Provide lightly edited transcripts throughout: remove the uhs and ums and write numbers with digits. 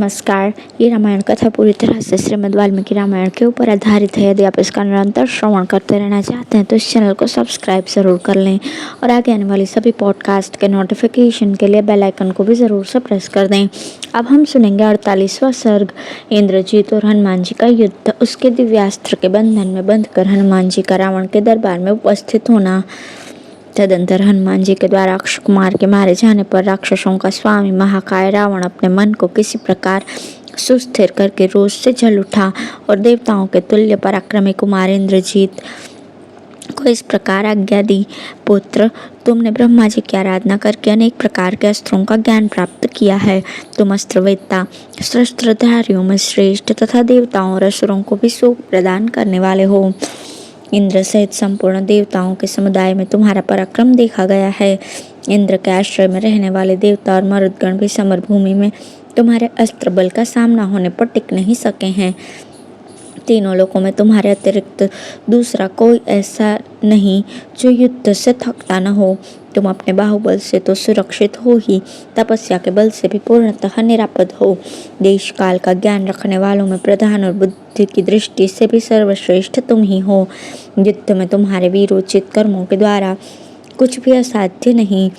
नमस्कार। ये रामायण कथा पूरी तरह से श्रीमद् वाल्मीकि रामायण के ऊपर आधारित है। यदि आप इसका निरंतर श्रवण करते रहना चाहते हैं तो इस चैनल को सब्सक्राइब ज़रूर कर लें और आगे आने वाली सभी पॉडकास्ट के नोटिफिकेशन के लिए बेल आइकन को भी ज़रूर से प्रेस कर दें। अब हम सुनेंगे 48वां सर्ग, इंद्रजीत और हनुमान जी का युद्ध। उसके दिव्यास्त्र के बंधन में बंधकर हनुमान जी का रावण के दरबार में उपस्थित होना। तदंतर हनुमान जी के द्वारा अक्षय कुमार के मारे जाने पर राक्षसों का स्वामी महाकाय रावण अपने मन को किसी प्रकार सुस्थिर करके रोष से जल उठा और देवताओं के तुल्य पराक्रमी कुमार इंद्रजीत को इस प्रकार आज्ञा दी, पुत्र, तुमने ब्रह्मा जी की आराधना करके अनेक प्रकार के अस्त्रों का ज्ञान प्राप्त किया है। तुम अस्त्रवेत्ता, शस्त्रधारियों में श्रेष्ठ तथा देवताओं और असुरों को भी सुख प्रदान करने वाले हो। इंद्र सहित संपूर्ण देवताओं के समुदाय में तुम्हारा पराक्रम देखा गया है। इंद्र के आश्रय में रहने वाले देवता और मरुदगण भी समर भूमि में तुम्हारे अस्त्र बल का सामना होने पर टिक नहीं सके हैं। तीनों लोकों में तुम्हारे अतिरिक्त दूसरा कोई ऐसा नहीं जो युद्ध से थकता न हो। तुम अपने बाहुबल से तो सुरक्षित हो ही, तपस्या के बल से भी पूर्णतः निरापद हो। देश काल का ज्ञान रखने वालों में प्रधान और बुद्धि की दृष्टि से भी सर्वश्रेष्ठ तुम ही हो। युद्ध में तुम्हारे वीरोचित कर्मों के द्वारा कुछ भी असाध्य नहीं।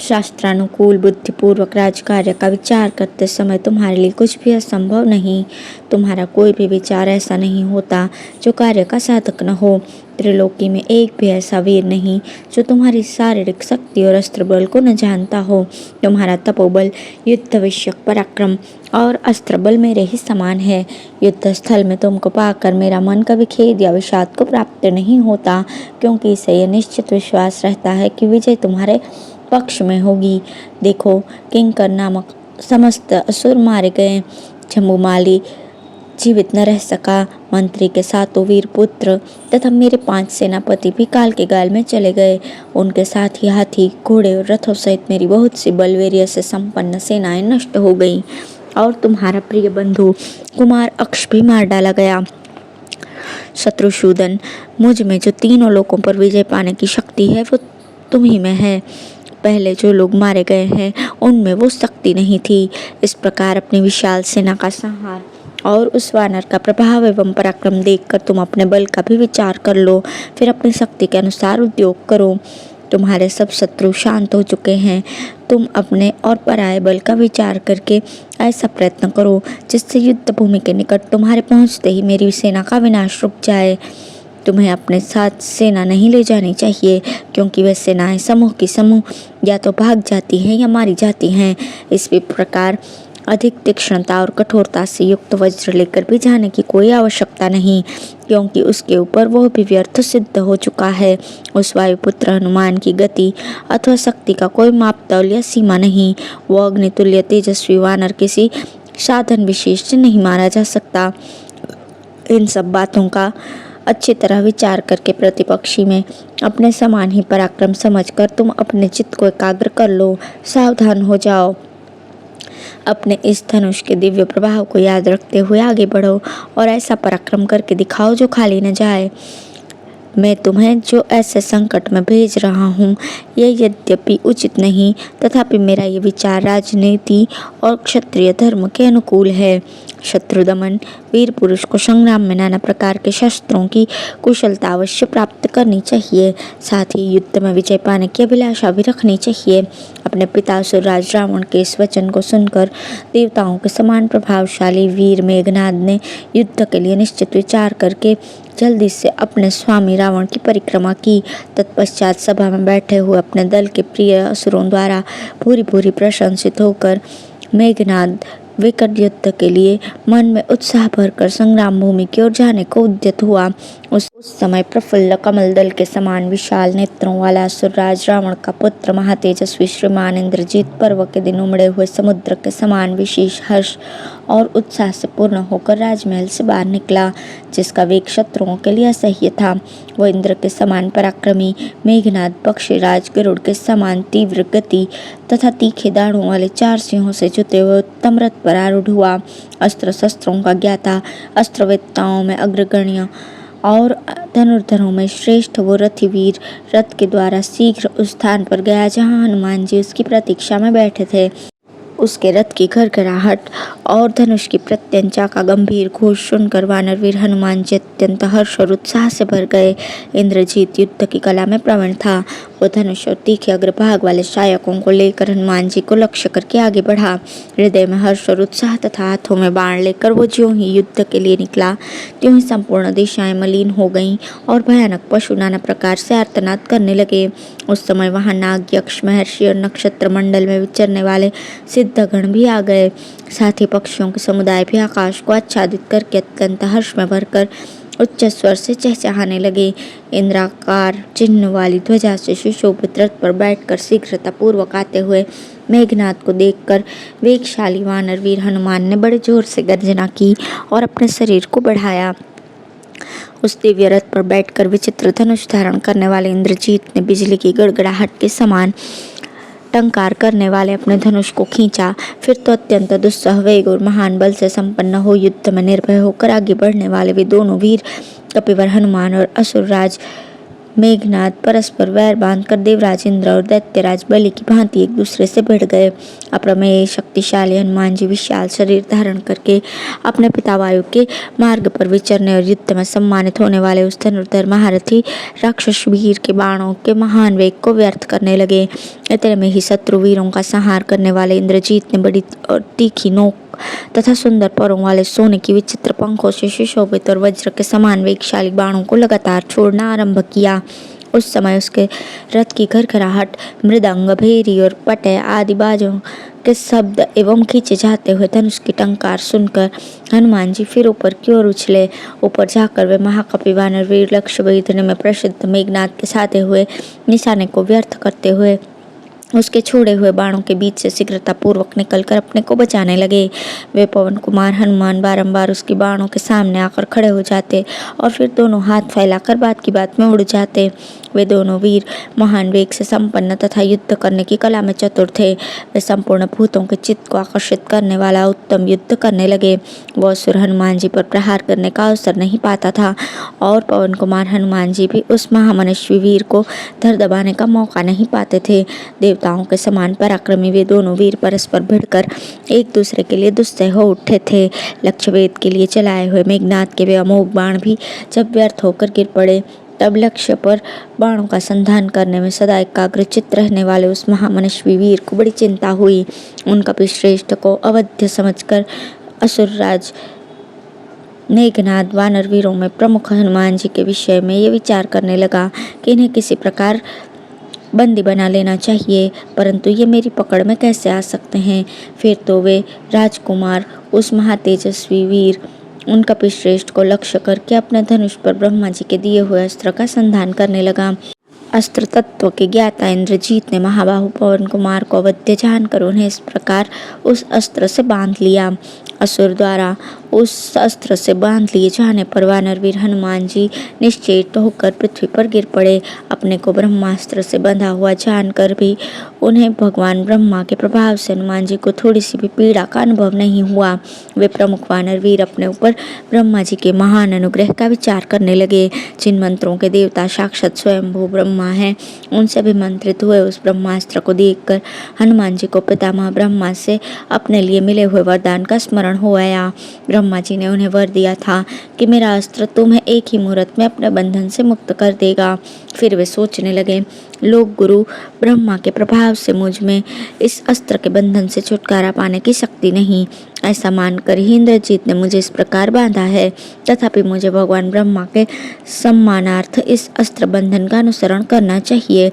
शास्त्रानुकूल बुद्धिपूर्वक राजकार्य का विचार करते समय तुम्हारे लिए कुछ भी असंभव नहीं। तुम्हारा कोई भी विचार ऐसा नहीं होता जो कार्य का साधक न हो। त्रिलोकी में एक भी ऐसा वीर नहीं जो तुम्हारी शारीरिक शक्ति और अस्त्र बल को न जानता हो। तुम्हारा तपोबल, युद्ध विषयक पराक्रम और अस्त्र बल मेरे ही समान है। युद्ध स्थल में तुमको पाकर मेरा मन कभी खेद या विषाद को प्राप्त नहीं होता, क्योंकि इसे यह निश्चित विश्वास रहता है कि विजय तुम्हारे पक्ष में होगी। देखो, किंकर नामक समस्त असुर मारे गए, जम्बूमाली जीवित न रह सका, मंत्री के सातों वीर पुत्र तथा मेरे 5 सेनापति भी काल के गाल में चले गए। उनके साथ ही हाथी, घोड़े और रथों सहित मेरी बहुत सी बलवीर्य से संपन्न सेनाएं नष्ट हो गईं और तुम्हारा प्रिय बंधु कुमार अक्ष भी मार डाला गया। शत्रुसूदन, मुझ में जो तीनों लोकों पर विजय पाने की शक्ति है वो तुम ही में है। पहले जो लोग मारे गए हैं उनमें वो शक्ति नहीं थी। इस प्रकार अपनी विशाल सेना का संहार और उस वानर का प्रभाव एवं पराक्रम देखकर तुम अपने बल का भी विचार कर लो, फिर अपनी शक्ति के अनुसार उद्योग करो। तुम्हारे सब शत्रु शांत हो चुके हैं। तुम अपने और पराये बल का विचार करके ऐसा प्रयत्न करो जिससे युद्ध भूमि के निकट तुम्हारे पहुंचते ही मेरी सेना का विनाश रुक जाए। तुम्हें अपने साथ सेना नहीं ले जानी चाहिए, क्योंकि वे सेनाएं समूह की समूह या तो भाग जाती हैं या मारी जाती हैं। इस प्रकार अधिक तीक्ष्णता और कठोरता से युक्त वज्र लेकर भी जाने की कोई आवश्यकता नहीं, क्योंकि उसके ऊपर वह भी व्यर्थ सिद्ध हो चुका है। उस वायुपुत्र हनुमान की गति अथवा शक्ति का कोई मापतौल या सीमा नहीं। वह अग्नितुल्य तेजस्वी वानर किसी साधन विशेष से नहीं मारा जा सकता। इन सब बातों का अच्छी तरह विचार करके प्रतिपक्षी में अपने समान ही पराक्रम समझकर तुम अपने चित्त को एकाग्र कर लो। सावधान हो जाओ। अपने इस धनुष के दिव्य प्रभाव को याद रखते हुए आगे बढ़ो और ऐसा पराक्रम करके दिखाओ जो खाली न जाए। मैं तुम्हें जो ऐसे संकट में भेज रहा हूँ यह यद्यपि उचित नहीं, तथापि मेरा ये विचार राजनीति और क्षत्रिय धर्म के अनुकूल है। शत्रु दमन, वीर पुरुष को संग्राम में नाना प्रकार के शस्त्रों की कुशलता अवश्य प्राप्त करनी चाहिए। साथ ही युद्ध में विजय पाने की अभिलाषा भी रखनी चाहिए। अपने पिता असुरराज रावण के इस वचन को सुनकर देवताओं के समान प्रभावशाली वीर मेघनाद ने युद्ध के लिए निश्चित विचार करके जल्दी से अपने स्वामी रावण की परिक्रमा की। तत्पश्चात सभा में बैठे हुए अपने दल के प्रिय असुरों द्वारा भूरी भूरी प्रशंसित होकर मेघनाद विकट युद्ध के लिए मन में उत्साह भरकर संग्राम भूमि की ओर जाने को उद्यत हुआ। उस समय प्रफुल्ल कमल दल के समान विशाल नेत्रों वाला असुरराज रावण का पुत्र महातेजस्वी श्रीमान इंद्रजीत पर्व के दिन उमड़े हुए समुद्र के समान विशेष हर्ष और उत्साह से पूर्ण होकर राजमहल से बाहर निकला, जिसका वेग शत्रुओं के लिए असह्य था। वह इंद्र के समान पराक्रमी मेघनाद पक्षीराज गरुड़ के समान तीव्र गति तथा तीखे दाढ़ों वाले 4 सिंहों से जुते हुए उत्तम रथ पर आरूढ़ हुआ। अस्त्र शस्त्रों का ज्ञाता, अस्त्रवेत्ताओं में अग्रगण्य और धनुर्धरों में श्रेष्ठ वो रथिवीर रथ के द्वारा शीघ्र उस स्थान पर गया जहाँ हनुमान जी उसकी प्रतीक्षा में बैठे थे। उसके रथ की घरघराहट और धनुष की प्रत्यंचा का गंभीर घोष सुनकर वानरवीर हनुमान जी अत्यंत हर्ष और उत्साह से भर गए। इंद्रजीत युद्ध की कला में प्रवीण था। वो धनुष और तीखे अग्रभाग वाले शायकों को लेकर हनुमान जी को लक्ष्य करके आगे बढ़ा। हृदय में हर्ष और उत्साह तथा हाथों में बाण लेकर वो ज्यों ही युद्ध के लिए निकला, त्यों ही संपूर्ण दिशाएं मलिन हो गईं और भयानक पशु नाना प्रकार से आर्तनाद करने लगे। उस समय वहां नाग, यक्ष, महर्षि और नक्षत्र मंडल में विचरने वाले सिद्धगण भी आ गए। साथ ही पक्षियों के समुदाय भी आकाश को आच्छादित करके अत्यंत हर्ष में भरकर उच्च स्वर से चहचहाने लगे। इंद्राकार चिन्ह वाली ध्वजा से सुशोभित रथ पर बैठकर शीघ्रता पूर्वक आते हुए मेघनाद को देखकर वेगशाली वानरवीर हनुमान ने बड़े जोर से गर्जना की और अपने शरीर को बढ़ाया। उस दिव्य रथ पर बैठकर विचित्र धनुष धारण करने वाले इंद्रजीत ने बिजली की गड़गड़ाहट के समान टंकार करने वाले अपने धनुष को खींचा। फिर तो अत्यंत दुस्सह वेग और महान बल से संपन्न हो युद्ध में निर्भय होकर आगे बढ़ने वाले वे दोनों वीर कपिवर हनुमान और असुरराज मेघनाद परस्पर वैर बांधकर देवराज इंद्र और दैत्यराज बलि की भांति एक दूसरे से भिड़ गए। अप्रमेय शक्तिशाली हनुमान जी विशाल शरीर धारण करके अपने पिता वायु के मार्ग पर विचरने और युद्ध में सम्मानित होने वाले उस धनुर्धर महारथी राक्षस वीर के बाणों के महान वेग को व्यर्थ करने लगे। इतने में ही शत्रु वीरों का संहार करने वाले इंद्रजीत ने बड़ी और तीखी नोक तथा सुंदर परों वाले सोने की विचित्र पंखों से सुशोभित और वज्र के समान वेगशाली बाणों को लगातार छोड़ना आरंभ किया। उस समय उसके रथ की घरघराहट, मृदंग, भेरी और पटे आदि बाजों के शब्द एवं खींचे जाते हुए धनुष की टंकार सुनकर हनुमान जी फिर ऊपर की ओर उछले। ऊपर जाकर वे महाकपि वानरवीर लक्ष्य भेदने में प्रसिद्ध मेघनाद के साधे हुए निशाने को व्यर्थ करते हुए उसके छोड़े हुए बाणों के बीच से शीघ्रता पूर्वक निकलकर अपने को बचाने लगे। वे पवन कुमार हनुमान बारंबार उसके बाणों के सामने आकर खड़े हो जाते और फिर दोनों हाथ फैलाकर बात की बात में उड़ जाते। वे दोनों वीर महान वेग से संपन्न तथा युद्ध करने की कला में चतुर थे। वे संपूर्ण भूतों के चित्त को आकर्षित करने वाला उत्तम युद्ध करने लगे। वो असुर हनुमान जी पर प्रहार करने का अवसर नहीं पाता था और पवन कुमार हनुमान जी भी उस महामनस्वी वीर को धर दबाने का मौका नहीं पाते थे। देवताओं के समान पराक्रमी वे दोनों वीर परस्पर भिड़कर एक दूसरे के लिए दुस्सह हो उठे थे। लक्ष्य भेद के लिए चलाए हुए मेघनाद के वे अमोघ बाण भी जब व्यर्थ होकर गिर पड़े, तब लक्ष्य पर बाणों का संधान करने में सदा एकाग्रचित्त रहने वाले उस महामनस्वी वीर को बड़ी चिंता हुई। उन कपिश्रेष्ठ को अवध्य समझकर असुरराज मेघनाद वानर वीरों में प्रमुख हनुमान जी के विषय में ये विचार करने लगा कि इन्हें किसी प्रकार बंदी बना लेना चाहिए, परंतु ये मेरी पकड़ में कैसे आ सकते हैं। फिर तो वे राजकुमार उस महातेजस्वी वीर उन कपिश्रेष्ठ को लक्ष्य करके अपने धनुष पर ब्रह्मा जी के दिए हुए अस्त्र का संधान करने लगा। अस्त्र तत्व के ज्ञाता इंद्रजीत ने महाबाहु पवन कुमार को अवध्य जानकर उन्हें इस प्रकार उस अस्त्र से बांध लिया। असुर द्वारा उस अस्त्र से बांध लिए जाने पर वानरवीर हनुमान जी निश्चेत होकर पृथ्वी पर गिर पड़े। अपने को ब्रह्मास्त्र से बंधा हुआ जानकर भी उन्हें भगवान ब्रह्मा के प्रभाव से हनुमान जी को थोड़ी सी भी पीड़ा का अनुभव नहीं हुआ। वे प्रमुख वानरवीर अपने ऊपर ब्रह्मा जी के महान अनुग्रह का विचार करने लगे। जिन मंत्रों के देवता साक्षात स्वयंभू ब्रह्मा है, उनसे अभिमंत्रित हुए उस ब्रह्मास्त्र को देखकर हनुमान जी को पितामह ब्रह्मा से अपने लिए मिले हुए वरदान का स्मरण हो आया। ब्रह्मा जी ने उन्हें वर दिया था कि मेरा अस्त्र तुम्हें एक ही मुहूर्त में अपने बंधन से मुक्त कर देगा। फिर वे सोचने लगे, लोक गुरु ब्रह्मा के प्रभाव से मुझ में इस अस्त्र के बंधन से छुटकारा पाने की शक्ति नहीं। ऐसा मानकर ही इंद्रजीत ने मुझे इस प्रकार बांधा है। तथापि मुझे भगवान ब्रह्मा के सम्मानार्थ इस अस्त्र बंधन का अनुसरण करना चाहिए।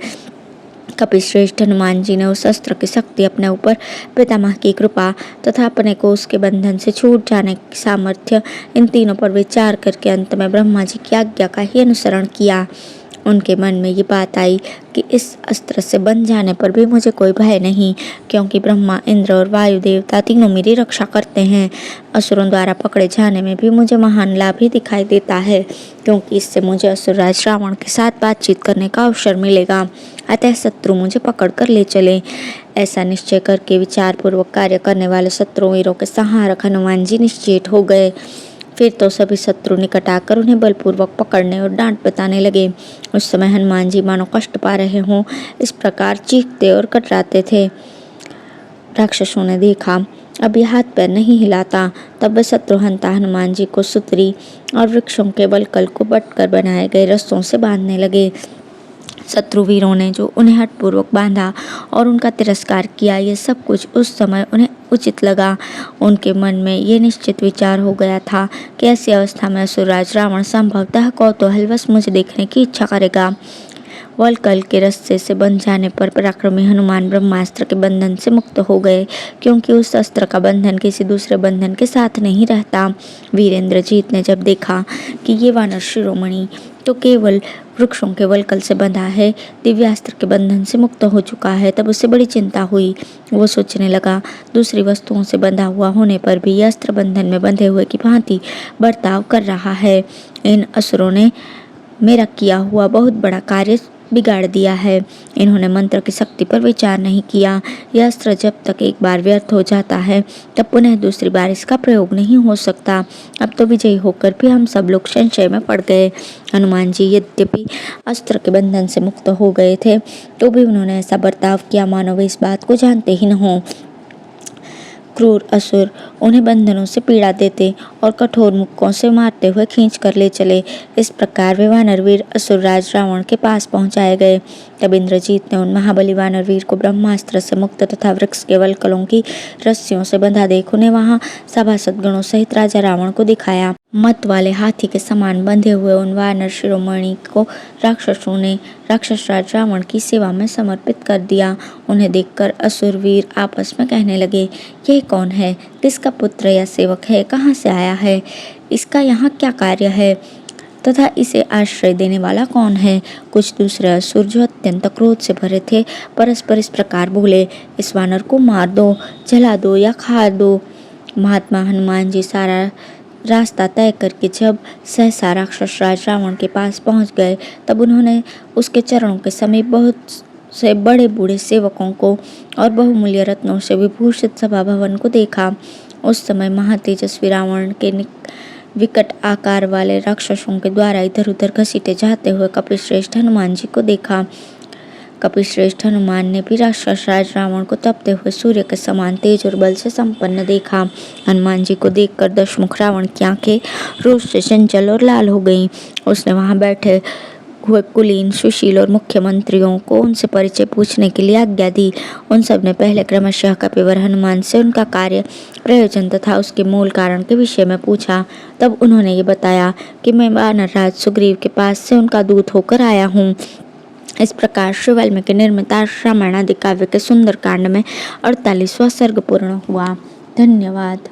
कपिश्रेष्ठ हनुमान जी ने उस अस्त्र की शक्ति अपने ऊपर, पितामह की कृपा तथा अपने को उसके बंधन से छूट जाने की सामर्थ्य, इन तीनों पर विचार करके अंत में ब्रह्मा जी की आज्ञा का ही अनुसरण किया। उनके मन में ये बात आई कि इस अस्त्र से बंध जाने पर भी मुझे कोई भय नहीं, क्योंकि ब्रह्मा, इंद्र और वायु देवता तीनों मेरी रक्षा करते हैं। असुरों द्वारा पकड़े जाने में भी मुझे महान लाभ ही दिखाई देता है, क्योंकि इससे मुझे असुरराज रावण के साथ बातचीत करने का अवसर मिलेगा। अतः शत्रु मुझे पकड़ कर ले चले। ऐसा निश्चय करके विचार पूर्वक कार्य करने वाले शत्रु वीरों के संहारक हनुमान जी निश्चेत हो गए। फिर तो सभी शत्रु निकट आकर उन्हें बलपूर्वक पकड़ने और डांट बताने लगे। उस समय हनुमान जी मानो कष्ट पा रहे हों इस प्रकार चीखते और कतराते थे। राक्षसों ने देखा अब ये हाथ पैर नहीं हिलाता, तब वे शत्रुहंता हनुमान जी को सुतरी और वृक्षों के वल्कल को बटकर बनाए गए रस्सों से बांधने लगे। शत्रु वीरों ने जो उन्हें हठपूर्वक बांधा और उनका तिरस्कार किया, ये सब कुछ उस समय उन्हें उचित लगा। उनके मन में ये निश्चित विचार हो गया था कि ऐसी अवस्था में असुरराज रावण संभवतः कौतूहलवश मुझे देखने की इच्छा करेगा। वल्कल के रस्से से बंध जाने पर पराक्रमी हनुमान ब्रह्मास्त्र के बंधन से मुक्त हो गए, क्योंकि उस अस्त्र का बंधन किसी दूसरे बंधन के साथ नहीं रहता। वीरेंद्रजीत ने जब देखा कि ये वानर शिरोमणि तो केवल वृक्षों के वल्कल से बंधा है, दिव्यास्त्र के बंधन से मुक्त हो चुका है, तब उसे बड़ी चिंता हुई। वो सोचने लगा, दूसरी वस्तुओं से बंधा हुआ होने पर भी यह अस्त्र बंधन में बंधे हुए की भांति बर्ताव कर रहा है। इन असुरों ने मेरा किया हुआ बहुत बड़ा कार्य बिगाड़ दिया है। इन्होंने मंत्र की शक्ति पर विचार नहीं किया। यह अस्त्र जब तक एक बार व्यर्थ हो जाता है, तब पुनः दूसरी बार इसका प्रयोग नहीं हो सकता। अब तो विजयी होकर भी हम सब लोग संशय में पड़ गए। हनुमान जी यद्यपि अस्त्र के बंधन से मुक्त हो गए थे, तो भी उन्होंने ऐसा बर्ताव किया मानो वे इस बात को जानते ही न हों। क्रूर असुर उन्हें बंधनों से पीड़ा देते और कठोर मुक्कों से मारते हुए खींच कर ले चले। इस प्रकार वे वानरवीर असुरराज रावण के पास पहुंचाए गए। तब इंद्रजीत ने उन महाबली वानरवीर को ब्रह्मास्त्र से मुक्त तथा वृक्ष के वल्कलों की रस्सियों से बंधा देख उन्हें वहां सभासद गणों सहित राजा रावण को दिखाया। मत वाले हाथी के समान बंधे हुए उन वानर शिरोमणि को राक्षसों ने राक्षसराज रावण की सेवा में समर्पित कर दिया। उन्हें देखकर असुरवीर आपस में कहने लगे, यह कौन है? किसका पुत्र या सेवक है? कहाँ से आया है? इसका यहाँ क्या कार्य है तथा इसे आश्रय देने वाला कौन है? कुछ दूसरे असुर जो अत्यंत क्रोध से भरे थे, परस्पर इस प्रकार बोले, इस वानर को मार दो, जला दो या खा दो। महात्मा हनुमान जी सारा रास्ता तय करके जब सहसा राक्षसराज रावण के पास पहुंच गए, तब उन्होंने उसके चरणों के समीप बहुत से बड़े बूढ़े सेवकों को और बहुमूल्य रत्नों से विभूषित सभा भवन को देखा। उस समय महातेजस्वी रावण के विकट आकार वाले राक्षसों के द्वारा इधर उधर घसीटे जाते हुए कपिश्रेष्ठ हनुमान जी को देखा। कपिश्रेष्ठ हनुमान ने भी राक्षसराज रावण को तपते हुए सूर्य के समान तेज और बल से संपन्न देखा। हनुमान जी को देखकर दशमुख रावण की आंखें रोष से चंचल और लाल हो गईं। उसने वहां बैठे हुए कुलीन, सुशील और मुख्यमंत्रियों को उनसे परिचय पूछने के लिए आज्ञा दी। उन सब ने पहले क्रमशः कपिवर हनुमान से उनका कार्य, प्रयोजन तथा उसके मूल कारण के विषय में पूछा। तब उन्होंने ये बताया कि मैं वानरराज सुग्रीव के पास से उनका दूत होकर आया हूँ। इस प्रकार श्री वाल्मीकि निर्मित रामायण आदि काव्य के सुंदर कांड में 48वां सर्ग पूर्ण हुआ। धन्यवाद।